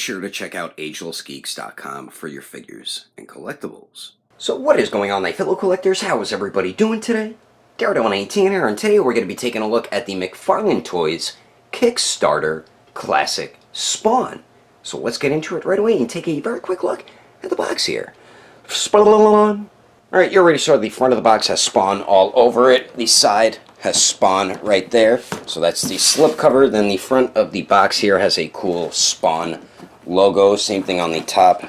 sure to check out Agelessgeeks.com for your figures and collectibles. So what is going on, my fellow collectors? How is everybody doing today? Daredevil19 here, and today we're going to be taking a look at the McFarlane Toys Kickstarter Classic Spawn. So let's get into it right away and take a very quick look at the box here. Spawn! Alright, you already saw the front of the box has Spawn all over it. The side has Spawn right there. So that's the slipcover. Then the front of the box here has a cool Spawn logo. Same thing on the top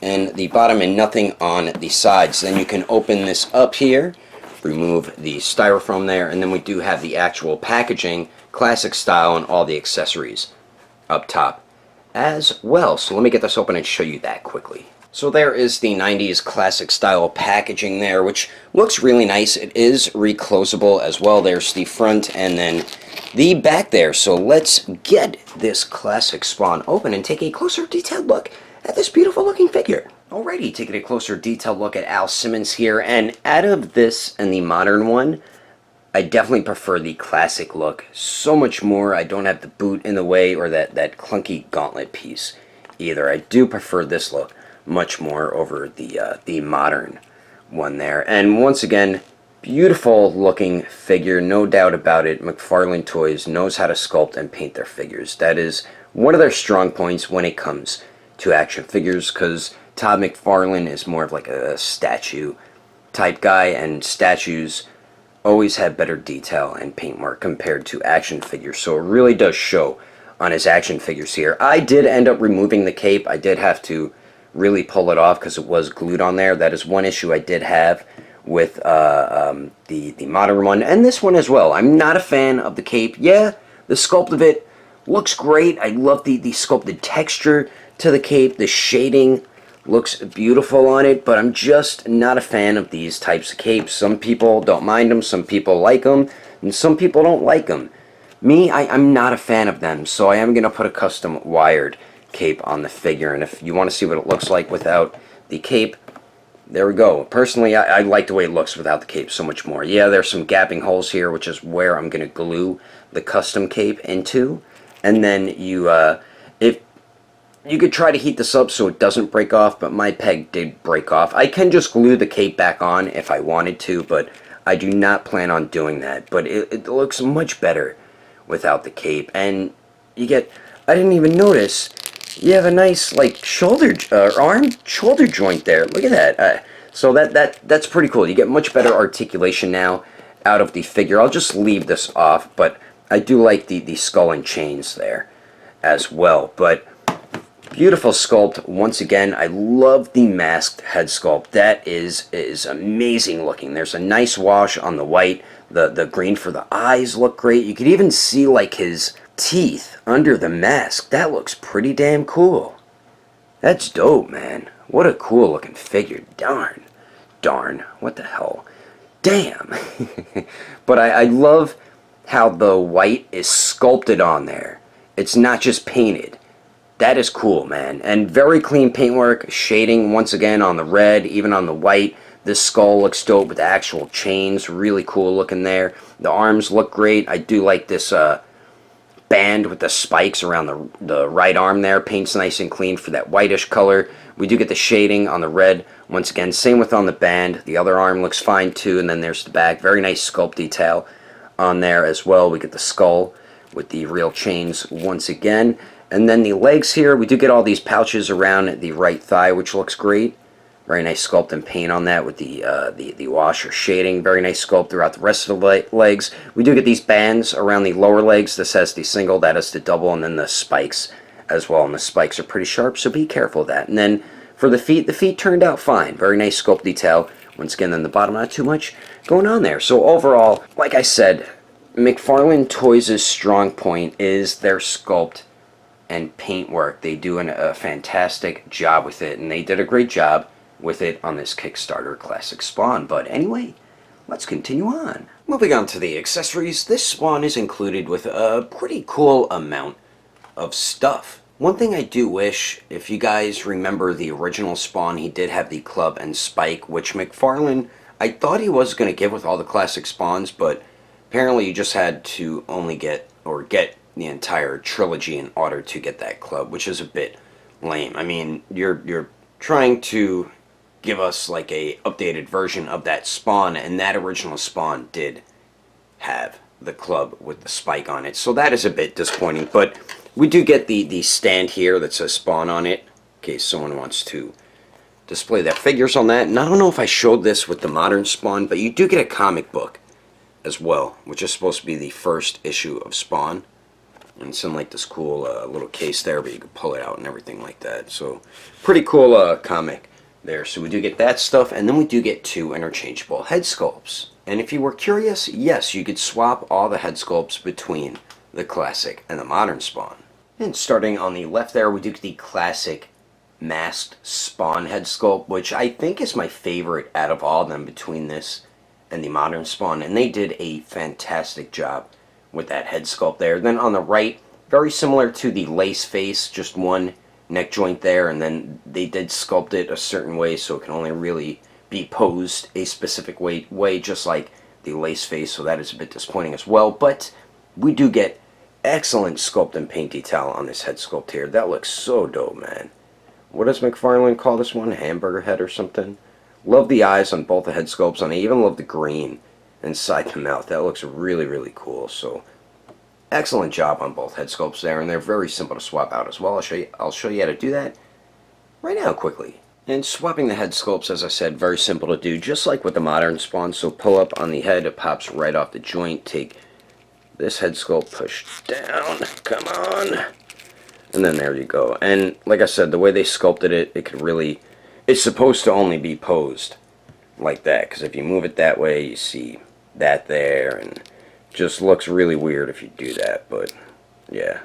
and the bottom, and nothing on the sides. Then you can open this up here, remove the styrofoam there, and then we do have the actual packaging, classic style, and all the accessories up top as well. So let me get this open and show you that quickly. So there is the 90s classic style packaging there, which looks really nice. It is reclosable as well. There's the front and then the back there. So let's get this classic Spawn open and take a closer detailed look at this beautiful looking figure. Alrighty, taking a closer detailed look at Al Simmons here, and out of this and the modern one, I definitely prefer the classic look so much more. I don't have the boot in the way or that clunky gauntlet piece either. I do prefer this look much more over the modern one there. And once again, beautiful looking figure, no doubt about it. McFarlane Toys knows how to sculpt and paint their figures. That is one of their strong points when it comes to action figures, because Todd McFarlane is more of like a statue type guy, and statues always have better detail and paint work compared to action figures. So it really does show on his action figures here. I did end up removing the cape. I did have to really pull it off because it was glued on there. That is one issue I did have with the modern one, and this one as well. I'm not a fan of the cape. Yeah, the sculpt of it looks great. I love the sculpted texture to the cape. The shading looks beautiful on it, but I'm just not a fan of these types of capes. Some people don't mind them, some people like them, and some people don't like them. Me, I'm not a fan of them, so I am going to put a custom wired cape on the figure, and if you want to see what it looks like without the cape, there we go. Personally, I like the way it looks without the cape so much more. Yeah, there's some gapping holes here, which is where I'm going to glue the custom cape into, and then if you could try to heat this up so it doesn't break off, but my peg did break off. I can just glue the cape back on if I wanted to, but I do not plan on doing that. But it looks much better without the cape, and you get, I didn't even notice, you have a nice like arm shoulder joint there. Look at that. So that's pretty cool. You get much better articulation now out of the figure. I'll just leave this off, but I do like the skull and chains there as well. But beautiful sculpt once again. I love the masked head sculpt. That is amazing looking. There's a nice wash on the white. The green for the eyes look great. You could even see like his teeth under the mask. That looks pretty damn cool. That's dope, man. What a cool looking figure. Darn, what the hell, damn. But I love how the white is sculpted on there. It's not just painted. That is cool, man. And very clean paintwork, shading once again on the red, even on the white. This skull looks dope with the actual chains, really cool looking there. The arms look great. I do like this band with the spikes around the right arm there. Paint's nice and clean for that whitish color. We do get the shading on the red once again. Same with on the band. The other arm looks fine too, and then there's the back. Very nice sculpt detail on there as well. We get the skull with the real chains once again. And then the legs here, we do get all these pouches around the right thigh, which looks great. Very nice sculpt and paint on that with the wash or shading. Very nice sculpt throughout the rest of the legs. We do get these bands around the lower legs. This has the single, that is the double, and then the spikes as well. And the spikes are pretty sharp, so be careful of that. And then for the feet turned out fine. Very nice sculpt detail. Once again, then the bottom, not too much going on there. So overall, like I said, McFarlane Toys' strong point is their sculpt and paint work. They do a fantastic job with it, and they did a great job with it on this Kickstarter Classic Spawn. But anyway, let's continue on. Moving on to the accessories, this Spawn is included with a pretty cool amount of stuff. One thing I do wish, if you guys remember the original Spawn, he did have the club and spike, which McFarlane, I thought he was going to give with all the classic Spawns, but apparently you just had to only get the entire trilogy in order to get that club, which is a bit lame. I mean, you're trying to give us like a updated version of that Spawn, and that original Spawn did have the club with the spike on it, so that is a bit disappointing. But we do get the stand here that says Spawn on it, in case someone wants to display their figures on that. And I don't know if I showed this with the modern Spawn, but you do get a comic book as well, which is supposed to be the first issue of Spawn. And it's in like this cool little case there, but you can pull it out and everything like that. So pretty cool comic there. So we do get that stuff, and then we do get 2 interchangeable head sculpts. And if you were curious, yes, you could swap all the head sculpts between the classic and the modern Spawn. And starting on the left there, we do get the classic masked Spawn head sculpt, which I think is my favorite out of all of them between this and the modern Spawn. And they did a fantastic job with that head sculpt there. Then on the right, very similar to the lace face, just one neck joint there, and then they did sculpt it a certain way so it can only really be posed a specific way, just like the lace face, so that is a bit disappointing as well. But we do get excellent sculpt and paint detail on this head sculpt here. That looks so dope, man. What does McFarlane call this one? Hamburger head or something? Love the eyes on both the head sculpts, and I even love the green inside the mouth. That looks really, really cool. So excellent job on both head sculpts there, and they're very simple to swap out as well. I'll show you how to do that right now quickly. And swapping the head sculpts, as I said, very simple to do, just like with the modern Spawn. So pull up on the head, it pops right off the joint. Take this head sculpt, push down, come on, and then there you go. And like I said, the way they sculpted it, it's supposed to only be posed like that, because if you move it that way, you see that there, and just looks really weird if you do that. But yeah,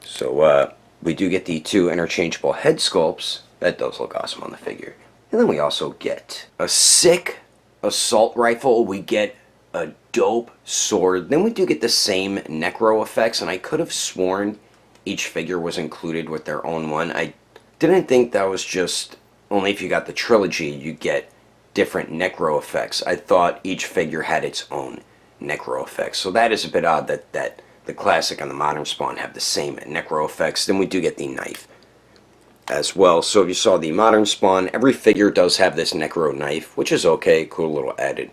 so we do get the 2 interchangeable head sculpts. That does look awesome on the figure. And then we also get a sick assault rifle. We get a dope sword. Then we do get the same necro effects, and I could have sworn each figure was included with their own one. I didn't think that was just only if you got the trilogy you get different necro effects. I thought each figure had its own necro effects. So that is a bit odd that the classic and the modern Spawn have the same necro effects. Then we do get the knife as well. So if you saw the modern Spawn, every figure does have this necro knife, which is okay, cool little added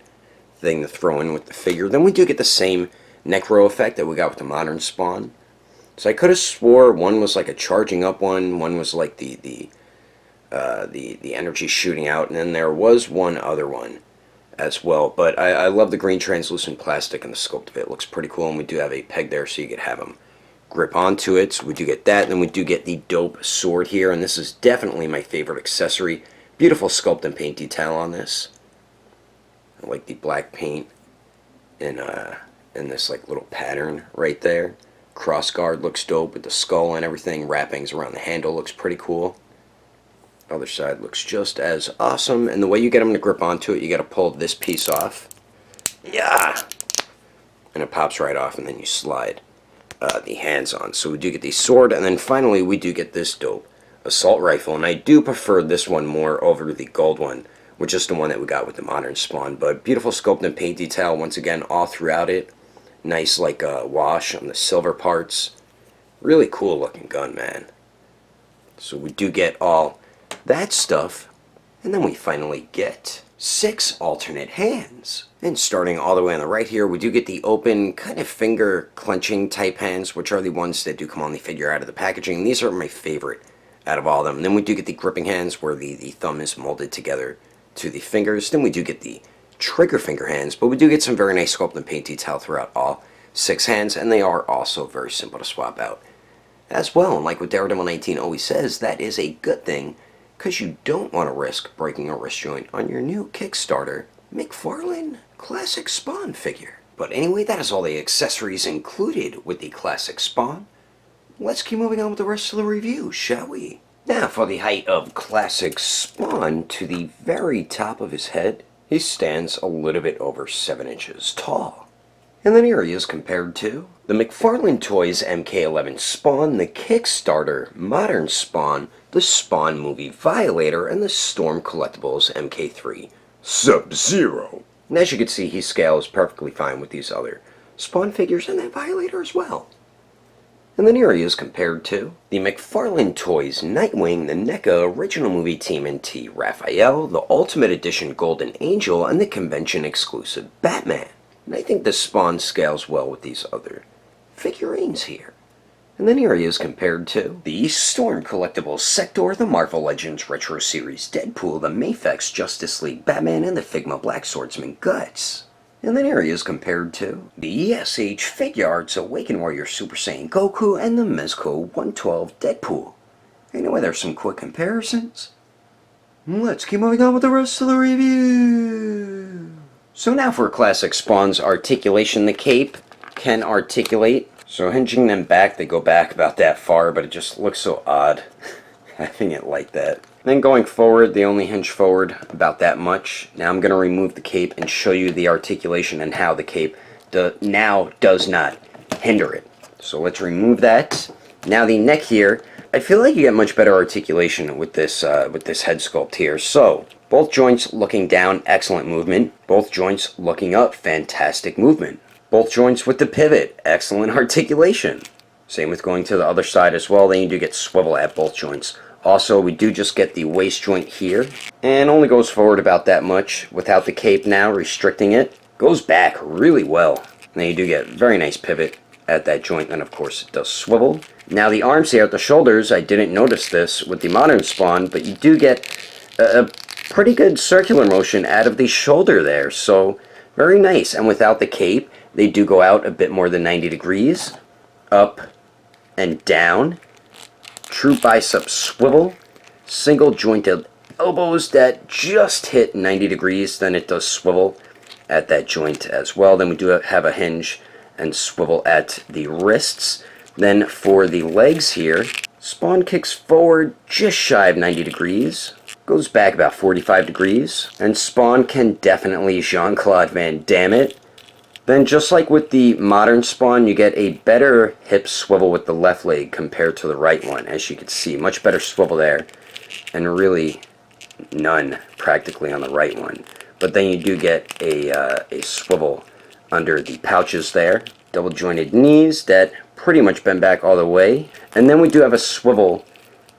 thing to throw in with the figure. Then we do get the same necro effect that we got with the modern Spawn. So I could have swore one was like a charging up one was like the energy shooting out, and then there was one other one as well. But I love the green translucent plastic, and the sculpt of it looks pretty cool, and we do have a peg there so you could have them grip onto it. So we do get that, and then we do get the dope sword here, and this is definitely my favorite accessory. Beautiful sculpt and paint detail on this. I like the black paint in this like little pattern right there. Cross guard looks dope with the skull and everything. Wrappings around the handle looks pretty cool. Other side looks just as awesome, and the way you get them to grip onto it, you got to pull this piece off. Yeah, and it pops right off, and then you slide the hands on. So we do get the sword, and then finally we do get this dope assault rifle, and I do prefer this one more over the gold one, which is the one that we got with the modern Spawn. But beautiful sculpt and paint detail once again all throughout it. Nice like wash on the silver parts. Really cool looking gun, man. So we do get all that stuff, and then we finally get 6 alternate hands. And starting all the way on the right here, we do get the open kind of finger clenching type hands, which are the ones that do come on the figure out of the packaging. These are my favorite out of all of them. And then we do get the gripping hands where the thumb is molded together to the fingers. Then we do get the trigger finger hands, but we do get some very nice sculpt and paint detail throughout all 6 hands, and they are also very simple to swap out as well. And like what Daredevil 19 always says, that is a good thing, because you don't want to risk breaking a wrist joint on your new Kickstarter McFarlane Classic Spawn figure. But anyway, that is all the accessories included with the Classic Spawn. Let's keep moving on with the rest of the review, shall we? Now for the height of Classic Spawn, to the very top of his head, he stands a little bit over 7 inches tall. And then here he is compared to the McFarlane Toys MK11 Spawn, the Kickstarter Modern Spawn, the Spawn Movie Violator, and the Storm Collectibles MK3 Sub-Zero. And as you can see, he scales perfectly fine with these other Spawn figures and that Violator as well. And then here he is compared to the McFarlane Toys Nightwing, the NECA Original Movie TMNT Raphael, the Ultimate Edition Golden Angel, and the convention exclusive Batman. And I think the Spawn scales well with these other figurines here. And then here he is compared to the Storm Collectibles Sector, the Marvel Legends Retro Series Deadpool, the Mafex Justice League Batman, and the Figma Black Swordsman Guts. And then here he is compared to the SH Figuarts Awakened Warrior Super Saiyan Goku and the Mezco 112 Deadpool. Anyway, there's some quick comparisons. Let's keep moving on with the rest of the review. So now for classic Spawn's articulation. The cape can articulate. So hinging them back, they go back about that far, but it just looks so odd having it like that. Then going forward, they only hinge forward about that much. Now I'm going to remove the cape and show you the articulation and how the cape now does not hinder it. So let's remove that. Now the neck here, I feel like you get much better articulation with this head sculpt here. So both joints looking down, excellent movement. Both joints looking up, fantastic movement. Both joints with the pivot, excellent articulation. Same with going to the other side as well. Then you do get swivel at both joints. Also, we do just get the waist joint here, and only goes forward about that much without the cape now restricting it. Goes back really well. And then you do get very nice pivot at that joint, and of course it does swivel. Now the arms here at the shoulders, I didn't notice this with the modern Spawn, but you do get a pretty good circular motion out of the shoulder there, so very nice. And without the cape, they do go out a bit more than 90 degrees, up and down. True bicep swivel, single jointed elbows that just hit 90 degrees, then it does swivel at that joint as well. Then we do have a hinge and swivel at the wrists. Then for the legs here, Spawn kicks forward just shy of 90 degrees, goes back about 45 degrees, and Spawn can definitely Jean-Claude Van Damme it. Then just like with the modern Spawn, you get a better hip swivel with the left leg compared to the right one. As you can see, much better swivel there, and really none practically on the right one. But then you do get a swivel under the pouches there. Double jointed knees that pretty much bend back all the way. And then we do have a swivel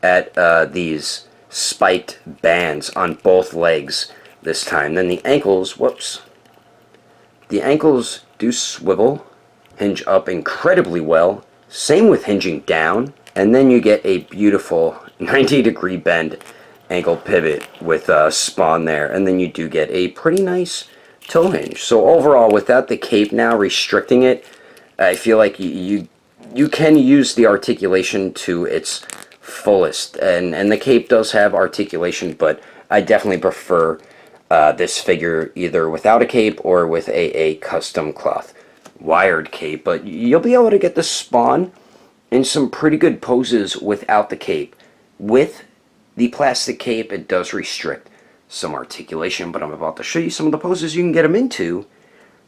at these spiked bands on both legs this time. Then the ankles, whoops. The ankles do swivel, hinge up incredibly well, same with hinging down, and then you get a beautiful 90-degree bend ankle pivot with Spawn there, and then you do get a pretty nice toe hinge. So overall, without the cape now restricting it, I feel like you can use the articulation to its fullest, and the cape does have articulation, but I definitely prefer this figure either without a cape or with a custom cloth wired cape. But you'll be able to get the Spawn in some pretty good poses without the cape. With the plastic cape, it does restrict some articulation, but I'm about to show you some of the poses you can get them into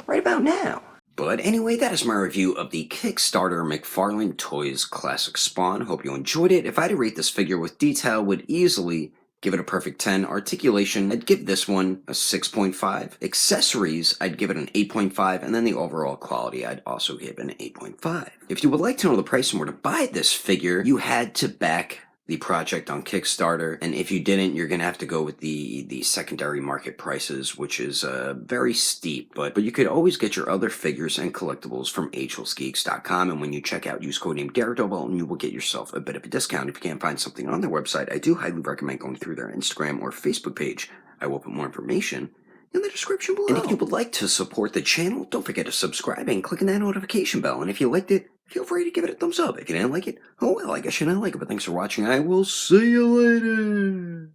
right about now. But anyway, that is my review of the Kickstarter McFarlane Toys Classic Spawn. Hope you enjoyed it. If I had to rate this figure with detail, would easily give it a perfect 10. Articulation, I'd give this one a 6.5. Accessories, I'd give it an 8.5. And then the overall quality, I'd also give an 8.5. If you would like to know the price and where to buy this figure, you had to back the project on Kickstarter, and if you didn't, you're gonna have to go with the secondary market prices, which is very steep, but you could always get your other figures and collectibles from Agelessgeeks.com, and when you check out, use codename Daredevil, and you will get yourself a bit of a discount. If you can't find something on their website, I do highly recommend going through their Instagram or Facebook page. I will put more information in the description below. And if you would like to support the channel, don't forget to subscribe and click on that notification bell, and if you liked it, feel free to give it a thumbs up. If you didn't like it, oh well, I guess you didn't like it, but thanks for watching. I will see you later.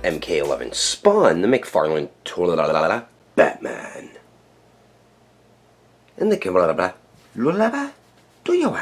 MK11 spawn the McFarlane Batman. And the camera do you